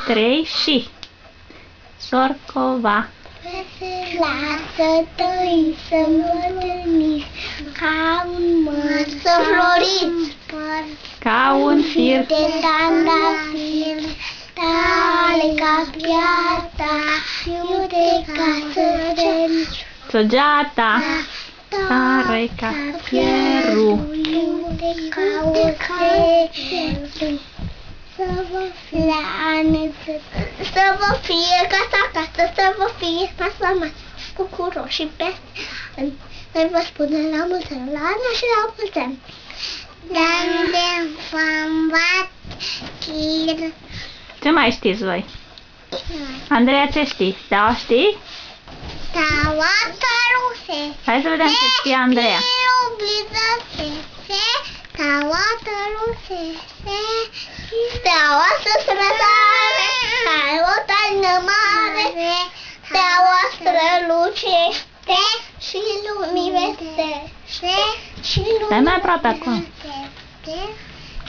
3 și Sorcova. Lasă tăi să mă întâlniți ca un măr să floriți, Ca un fir de trandafiri tale ca piața, iute ca săgeți, Săgeata tare ca fierul. iute ca oțelul. Să vă fie casa casă, să vă fie masa masă, bucuroși și peste. Noi vă spunem la mulți ani, la anul și la mulți ani. De-am fambat chir. Ce mai știți voi? Andreea, ce știi? Da, știi? Tawataruse. Hai să vedem ce știe Andreea. Steaua să străsare, ca o taină mare, steaua strălucește și lumii vestește și Stai mai aproape acum.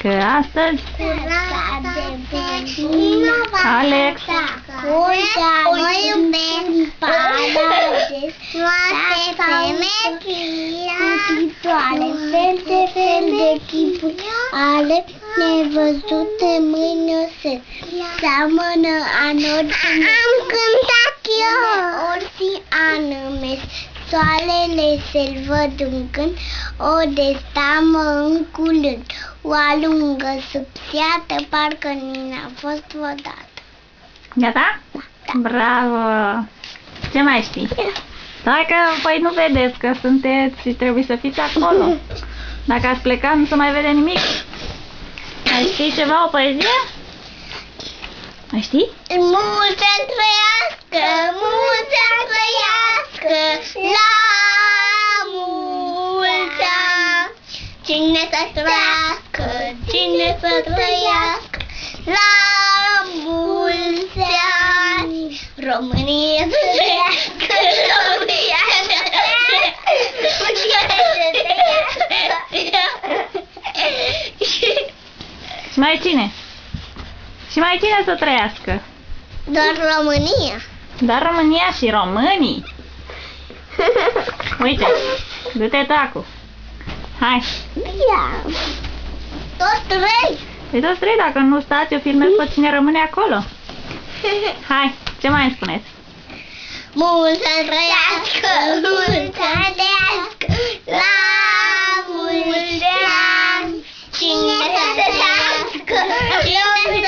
Că astăzi Alexa o iubesc paradis, noapte femeia, multe fel de chipuri ale nevăzute mâini o să seamănă anori. Am cântat eu! Orții anume, soarele se-l văd în când, o destamă în curând, o alungă subțiată, parcă nu a fost vreodată. Gata? Bravo! Ce mai știi? Stai că, păi nu vedeți că sunteți și trebuie să fiți acolo. Dacă ați pleca, nu se mai vede nimic. Mai știi ceva, o poezie? Mai știi? Mulți ani trăiască, mulți ani trăiască, la mulți ani. Cine să trăiască, cine să trăiască, la mulți ani. România să trăiască, România să trăiască. Și mai cine? Și mai cine să trăiască? Doar România. Dar România și românii. Uite, du-te tacu. Hai. Ia. Toți trei. Păi toți trei, dacă nu stați, eu filmez pe cine rămâne acolo. Hai, ce mai îmi spuneți? Mulți ani trăiască, mulți ani trăiască, la mulți ani. Cine să trăiască, cine să